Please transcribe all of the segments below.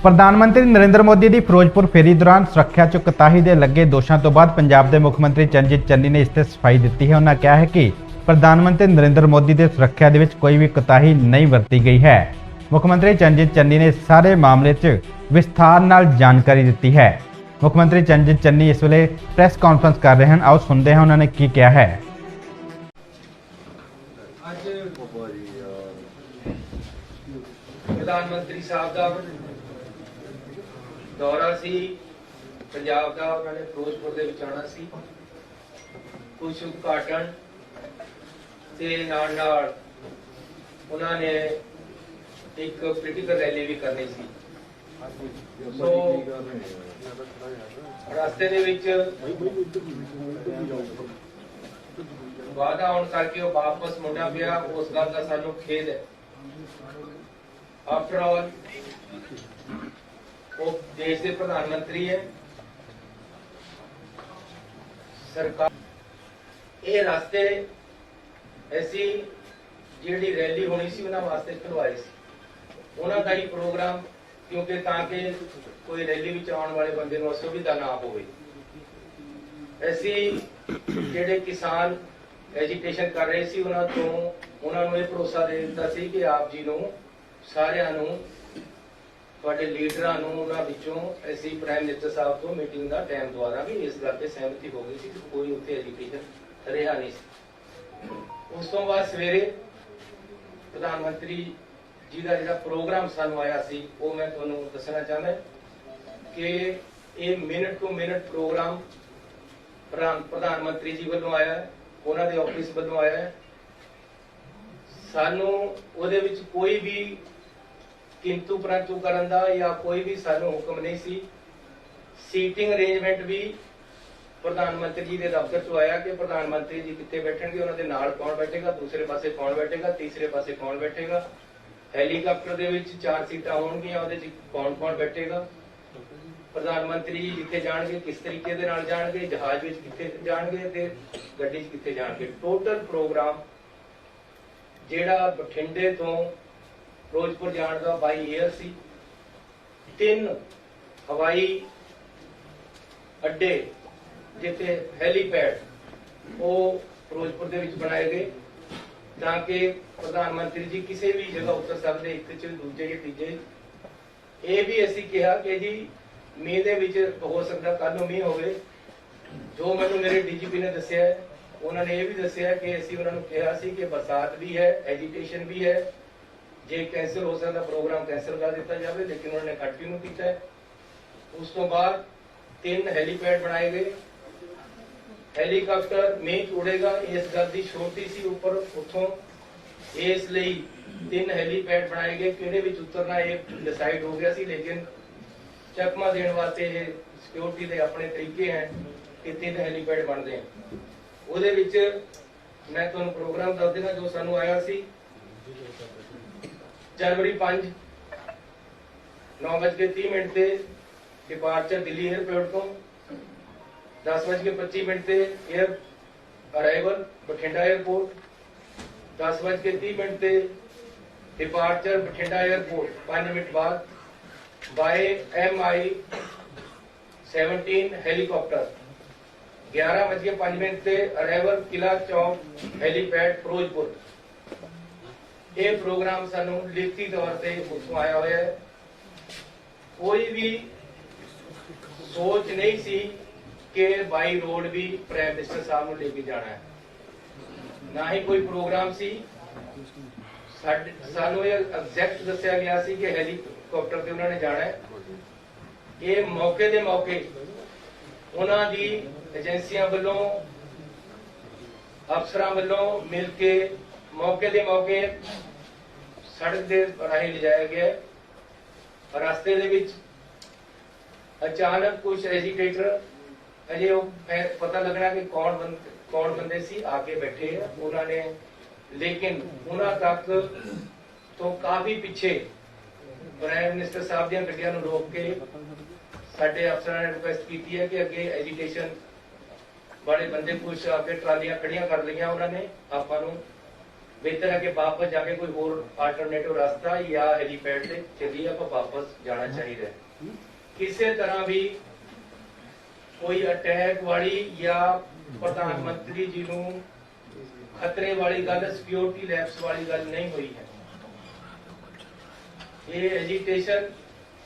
प्रधानमंत्री नरेंद्र मोदी की फिरोजपुर फेरी दौरान सुरक्षा च कोताही के लगे दोषों तो बाद पंजाब के मुख्य मंत्री चरणजीत चन्नी ने इस ते सफाई दी है। उन्होंने कहा है कि प्रधानमंत्री नरेंद्र मोदी की सुरक्षा के कोई भी कोताही नहीं वरती गई है। मुख्यमंत्री चरणजीत चन्नी ने इस सारे मामले च विस्तार नाल जानकारी दी है। मुख्यमंत्री चरणजीत चन्नी इस वेले प्रेस कॉन्फ्रेंस कर रहे हैं। आओ सुनते हैं उन्होंने की कहा है। प्रधानमंत्री साहब का दौरा सी पंजाब का, उन्होंने फिरोजपुर दे विच आना सी, कुछ उद्घाटन ते नाल नाल उन्होंने एक पोलिटिकल रैली भी करनी सी। सो रास्ते दे विच वादा होने करके वापस मुंडा पिया, उस गल का सानू खेद है। आफ्टर ऑल वो देश के प्रधानमंत्री है। सरकार ये रास्ते ऐसी जी रैली होनी सी उन्होंने वास्ते खुलवाए सी, उन्होंने का ही प्रोग्राम, क्योंकि ताकि कोई रैली में आने वाले बंदे को असुविधा ना हो। ऐसी जेडे किसान एजिटेशन कर रहे सी उन्होंने ये भरोसा दे दिता सी कि आप जी नूं सारिਆਂ ਨੂੰ ਤੁਹਾਡੇ ਲੀਡਰਾਂ ਨੂੰ ਉਹਨਾਂ ਵਿੱਚੋਂ ਅਸੀਂ ਪ੍ਰਾਈਮ ਮਿਨਿਸਟਰ ਸਾਹਿਬ ਤੋਂ ਮੀਟਿੰਗ ਦਾ ਟਾਈਮ ਦੁਆਰਾ ਵੀ ਇਸ ਗੱਲ ਤੇ ਸਹਿਮਤੀ ਹੋ ਗਈ ਸੀ ਕਿ ਕੋਈ ਉੱਥੇ ਐਜੀਟੇਸ਼ਨ ਰਿਹਾ ਨਹੀਂ ਸੀ। ਉਸ ਤੋਂ ਬਾਅਦ ਸਵੇਰੇ ਪ੍ਰਧਾਨ ਮੰਤਰੀ ਜੀ ਦਾ ਜਿਹੜਾ ਪ੍ਰੋਗਰਾਮ ਸਾਨੂੰ ਆਇਆ ਸੀ ਉਹ ਮੈਂ ਤੁਹਾਨੂੰ ਦੱਸਣਾ ਚਾਹੁੰਦਾ ਕਿ ਇਹ ਮਿੰਟ ਟੂ ਮਿੰਟ ਪ੍ਰੋਗਰਾਮ ਪ੍ਰਧਾਨ ਮੰਤਰੀ ਜੀ ਵੱਲੋਂ ਆਇਆ ਹੈ, ਉਹਨਾਂ ਦੇ ਆਫਿਸ ਵੱਲੋਂ ਆਇਆ ਹੈ। ਸਾਨੂੰ ਉਹਦੇ ਵਿੱਚ ਕੋਈ ਵੀ किंतु परंतु करन दा या कोई भी सानू हुक्म नहीं सी। सीटिंग अरेंजमेंट भी प्रधानमंत्री जी के दफ्तर चो आया कि प्रधानमंत्री जी कितने बैठेंगे, उन्होंने नाल कौन बैठेगा, दूसरे पासे कौन बैठेगा, तीसरे पासे कौन बैठेगा, हैलीकॉप्टर दे विच 4 सीटां होणगियां, उहदे च कौन कौन बैठेगा, प्रधानमंत्री जी जिथे जाणगे किस तरीके दे नाल जाणगे, जहाज विच किथे जाणगे ते गड्डी च किथे जाणगे। टोटल प्रोग्राम जिहड़ा बठिंडे तो फिरोजपुर जाने का बाई एयर सी। 3 हवाई अड्डे जिथे हैलीपैड वो फिरोजपुर दे विच बनाए गए ताकि प्रधानमंत्री जी किसी भी जगह उतर सकते, एक च दूजे या तीजे। ये भी असी कहा कि जी मीह दे विच हो सकता कल नूं मीह होवे। जो मैनूं मेरे डीजीपी ने दस्सिया है, उन्होंने ये भी दस्सिया कि असी उन्होंने कहा सी कि बरसात भी है, एजीटेशन भी है, जे कैंसिल हो सकता प्रोग्राम कैंसिल कर दिता जाए, लेकिन उन्होंने कंटिन्यू किया है। उस तो बाद 3 हैलीपैड बनाए गए। हैलीकॉप्टर नहीं उड़ेगा इस गल की छोटी सी उपर उतों, इसलिए 3 हैलीपैड बनाए गए। किहड़े विच उतरना ये डिसाइड हो गया सी, लेकिन चकमा देने वास्ते सिक्योरिटी के अपने तरीके हैं कि 3 हैलीपैड बनते हैं। ਉਹਦੇ ਵਿੱਚ मैं ਤੁਹਾਨੂੰ प्रोग्राम दस देना जो सानू आया सी। जनवरी 5 9:30 से डिपार्चर दिल्ली एयरपोर्ट को, 10:25 से एयर अराइवल बठिंडा एयरपोर्ट, 10:30 से डिपार्चर बठिंडा एयरपोर्ट, 5 मिनट बाद बाय MI-17 हेलीकॉप्टर, 11:05 से अराइवल किला चौक हेलीपैड फिरोजपुर। ये प्रोग्राम सानू लिखती तौर से उत्थों आया हुआ है। कोई भी सोच नहीं सी कि बाई रोड भी प्राइम मिनिस्टर साहब को लेके जाना है, ना ही कोई प्रोग्राम सी। सानू ये एग्जैक्ट दस्या गया सी कि हैलीकॉप्टर से उन्होंने जाना है। ये मौके दे मौके उन्हां दी एजेंसियां वालों अफसरां वालों मिल के मौके दे मौके सड़क के राही ले जाया गया। रास्ते दे विच अचानक कुछ एजिटेटर अजे पता लगना कि कौन बंदे सी आके बैठे हैं उन्होंने, लेकिन उन्होंने तक तो काफी पीछे प्राइम मिनिस्टर साहब दी गड्डियां नूं रोक के साडे अफसरां ने रिक्वेस्ट की है कि अगे एजिटेशन वाले बंदे कुछ आगे ट्रालियां खड़ियां कर लिया, उन्होंने आपां नूं बेहतर है कि वापस जाके कोई और अल्टरनेटिव रास्ता या हेलीपैड से चलिए आप वापस जाना चाहिए। किसी तरह भी कोई अटैक वाली या प्रधानमंत्री जी ਨੂੰ खतरे वाली गल सिक्योरिटी लैब्स वाली गल नहीं हुई है। ये एजिटेशन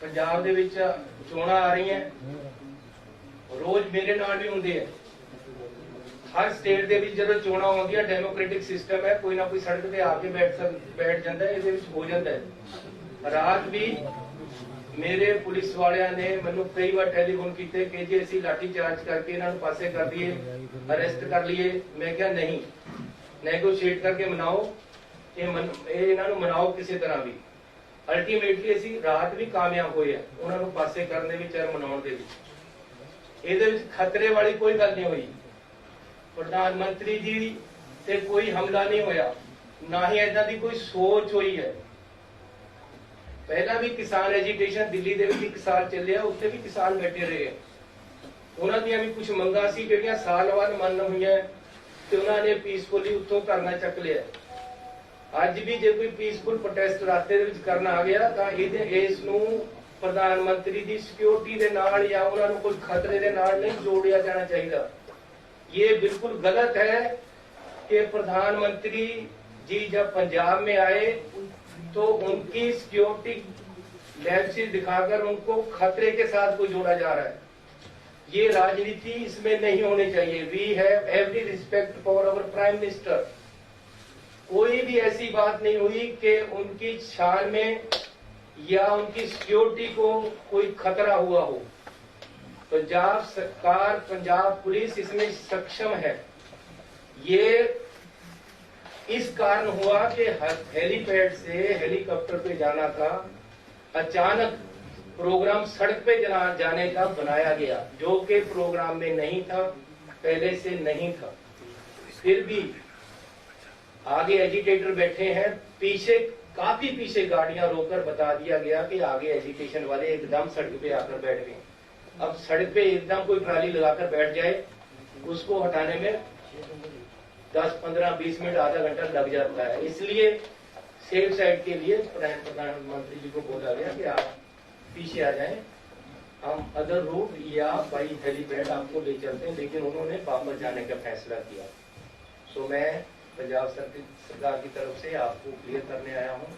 पंजाब दे विच चोणां आ रही हैं, रोज मेरे नाल भी हुंदे है। हर स्टेट दे विच जदों चोणां आउंदियां डेमोक्रेटिक सिस्टम है, कोई ना कोई सड़क ते आके बैठ जांदा है, इहदे विच हो जांदा है। रात भी मेरे पुलिस वालियां ने मैनू कई बार टेलीफोन किए कि जी असीं लाठी चार्ज करके इन्हां नूं पासे कर दिए, अरेस्ट कर लिए। मैं क्या नहीं, नेगोशिएट करके मनाओ, इन्हां नूं मनाओ किसी तरह भी। अल्टीमेटली असीं रात भी कामयाब होए आ उन्हां नूं पासे करने विच और मनाउण दे विच। इहदे विच खतरे वाली कोई गल नहीं हुई। प्रधानमंत्री जी ते कोई हमला नहीं होया, ना ही इदां दी कोई सोच हुई है। पहला भी किसान एजिटेशन दिल्ली दे विच 1 साल ਚੱਲਿਆ, ਉੱਥੇ भी किसान बैठे रहे। ਉਹਨਾਂ ਦੀਆਂ ਵੀ ਕੁਝ ਮੰਗਾਂ ਸੀ ਜਿਹੜੀਆਂ ਸਾਲ ਬਾਅਦ ਮੰਨ ਹੋਈਆਂ ਤੇ ਉਹਨਾਂ ਨੇ ਪੀਸਫੁਲੀ ਉੱਥੋਂ ਕਰਨਾ ਚੱਕ ਲਿਆ। ਅੱਜ ਵੀ ਜੇ ਕੋਈ ਪੀਸਫੁਲ ਪ੍ਰੋਟੈਸਟ ਰਾਸਤੇ ਦੇ ਵਿੱਚ ਕਰਨ ਆ ਗਿਆ ਤਾਂ ਇਸ ਨੂੰ ਪ੍ਰਧਾਨ ਮੰਤਰੀ ਦੀ ਸਿਕਿਉਰਿਟੀ ਦੇ ਨਾਲ ਜਾਂ ਉਹਨਾਂ ਨੂੰ ਕੋਈ ਖਤਰੇ ਦੇ ਨਾਲ नहीं जोड़िया जाना चाहिए। ये बिल्कुल गलत है कि प्रधानमंत्री जी जब पंजाब में आए तो उनकी सिक्योरिटी लैब्स दिखाकर उनको खतरे के साथ को जोड़ा जा रहा है। ये राजनीति इसमें नहीं होनी चाहिए। We have every respect for our prime minister. कोई भी ऐसी बात नहीं हुई कि उनकी शान में या उनकी सिक्योरिटी को कोई खतरा हुआ हो। पंजाब सरकार, पंजाब पुलिस इसमें सक्षम है। ये इस कारण हुआ कि हेलीपैड से हेलीकॉप्टर पे जाना था, अचानक प्रोग्राम सड़क पे जाने का बनाया गया, जो कि प्रोग्राम में नहीं था, पहले से नहीं था। फिर भी आगे एजिटेटर बैठे हैं, पीछे काफी पीछे गाड़ियां रोकर बता दिया गया कि आगे एजिटेशन वाले एकदम सड़क पे आकर बैठ गए। अब सड़क पे एकदम कोई ट्राली लगाकर बैठ जाए, उसको हटाने में 10, 15, 20 मिनट, आधा घंटा लग जाता है। इसलिए सेफ साइड के लिए प्रधानमंत्री जी को बोला गया कि आप पीछे आ जाएं, हम अदर रूट या बाई हेलीपैड आपको ले चलते हैं। लेकिन उन्होंने वापस जाने का फैसला किया। सो मैं पंजाब सरकार की तरफ से आपको क्लियर करने आया हूँ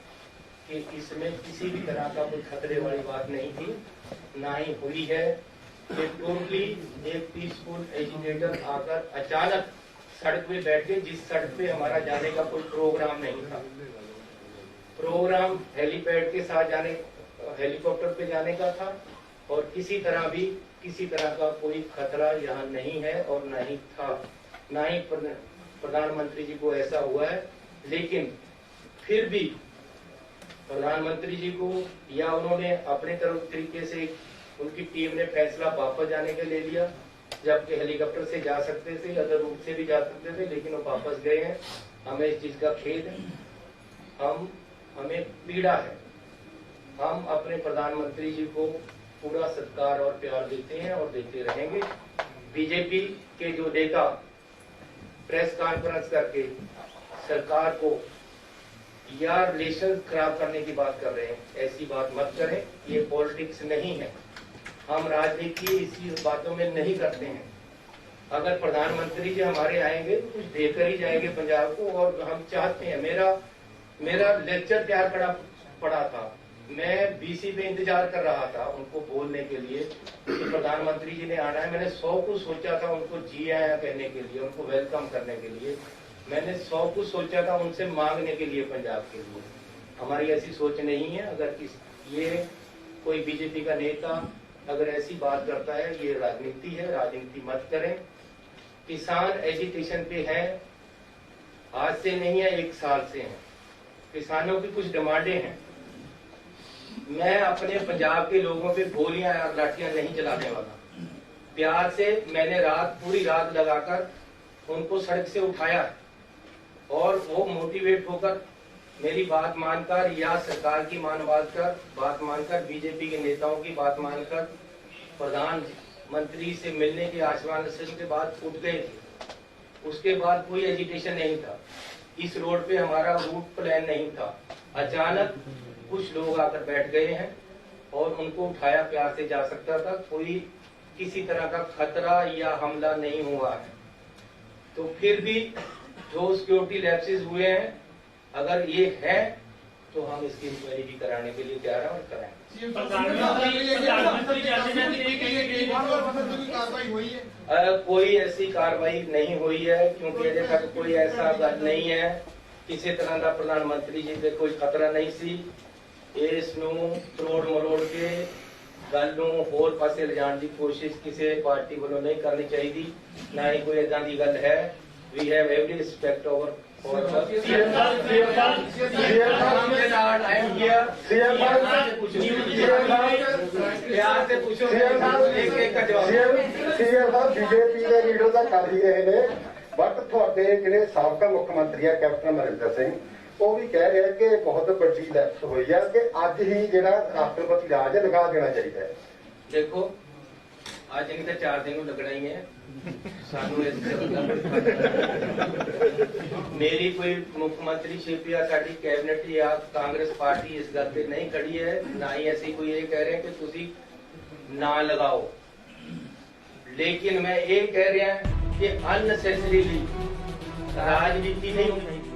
कि इसमें किसी भी तरह का कोई खतरे वाली बात नहीं थी, ना ही हुई है। ये टोटली एक पीसफुल एजिटेटर आकर अचानक सड़क पे बैठ के, जिस सड़क पे हमारा जाने का कोई प्रोग्राम नहीं था। प्रोग्राम हेलीपैड के साथ जाने, हेलीकॉप्टर पे जाने का था, और किसी तरह का कोई खतरा यहाँ नहीं है और नहीं था, ना ही प्रधानमंत्री जी को ऐसा हुआ है। लेकिन फिर भी प्रधानमंत्री जी को या उन्होंने अपने तरफ तरीके से उनकी टीम ने फैसला वापस जाने का ले लिया, जबकि हेलीकॉप्टर से जा सकते थे, अदर रूट से भी जा सकते थे, लेकिन वो वापस गए हैं। हमें इस चीज का खेद है, हमें पीड़ा है। हम अपने प्रधानमंत्री जी को पूरा सत्कार और प्यार देते हैं और देते रहेंगे। बीजेपी के जो नेता प्रेस कॉन्फ्रेंस करके सरकार को या रिलेशन खराब करने की बात कर रहे हैं, ऐसी बात मत करें। ये पॉलिटिक्स नहीं है, हम राजनीति इसी बातों में नहीं करते हैं। अगर प्रधानमंत्री जी हमारे आएंगे तो कुछ देकर ही जाएंगे पंजाब को, और हम चाहते हैं। मेरा लेक्चर तैयार पड़ा था, मैं बीसी पे इंतजार कर रहा था उनको बोलने के लिए कि प्रधानमंत्री जी ने आना है। मैंने 100 कुछ सोचा था उनको जी आया कहने के लिए, उनको वेलकम करने के लिए। मैंने 100 कुछ सोचा था उनसे मांगने के लिए पंजाब के लिए। हमारी ऐसी सोच नहीं है। अगर ये कोई बीजेपी का नेता अगर ऐसी बात करता है, ये राजनीति है, राजनीति मत करें। किसान एजिटेशन पे है, आज से नहीं है, 1 साल से है। किसानों की कुछ डिमांडें हैं। मैं अपने पंजाब के लोगों पे गोलियां या लाठियां नहीं चलाने वाला। प्यार से मैंने पूरी रात लगाकर उनको सड़क से उठाया, और वो मोटिवेट होकर मेरी बात मानकर या सरकार की बात मानकर बीजेपी के नेताओं की बात मानकर प्रधानमंत्री से मिलने के आश्वासन के बाद उठ गए थे। उसके बाद कोई एजिटेशन नहीं था। इस रोड पे हमारा रूट प्लान नहीं था। अचानक कुछ लोग आकर बैठ गए हैं और उनको उठाया प्यार से जा सकता था, कोई किसी तरह का खतरा या हमला नहीं हुआ है। तो फिर भी जो सिक्योरिटी लैप्सेस हुए हैं, अगर ये है तो हम इसकी इंक्वायरी भी कराने के लिए तैयार हैं और कराएंगे। कोई ऐसी कार्रवाई नहीं हुई है, क्योंकि अजे तक कोई ऐसा गल नहीं है, किसी तरह का प्रधानमंत्री जी से कोई खतरा नहीं सी। इस तरोड़ मरोड़ के गल होर पासे लिजाण की कोशिश किसी पार्टी वालों नहीं करनी चाहिए, ना ही कोई इदां दी गल है। We have every respect over BJP के लीडर तो कर ही रहे ने, बट थोड़े जिहड़े साबका मुख्य मंत्री है कैप्टन अमरिंदर सिंह, वो भी कह रहे हैं कि बहुत बड़ी लैप्स हुई है कि अज ही जिहड़ा राष्ट्रपति राज लगा देना चाहिए। देखो आज नहीं तो 4 दिन लगना ही है सानू इस मेरी कोई मुख्यमंत्रीशिप या साडी कैबिनेट या कांग्रेस पार्टी इस गल पे नहीं खड़ी है, ना ही ऐसी कोई ये कह रहे हैं कि तुसी ना लगाओ। लेकिन मैं ये कह रहा कि अननेसेसरीली राजनीति नहीं होनी चाहिए।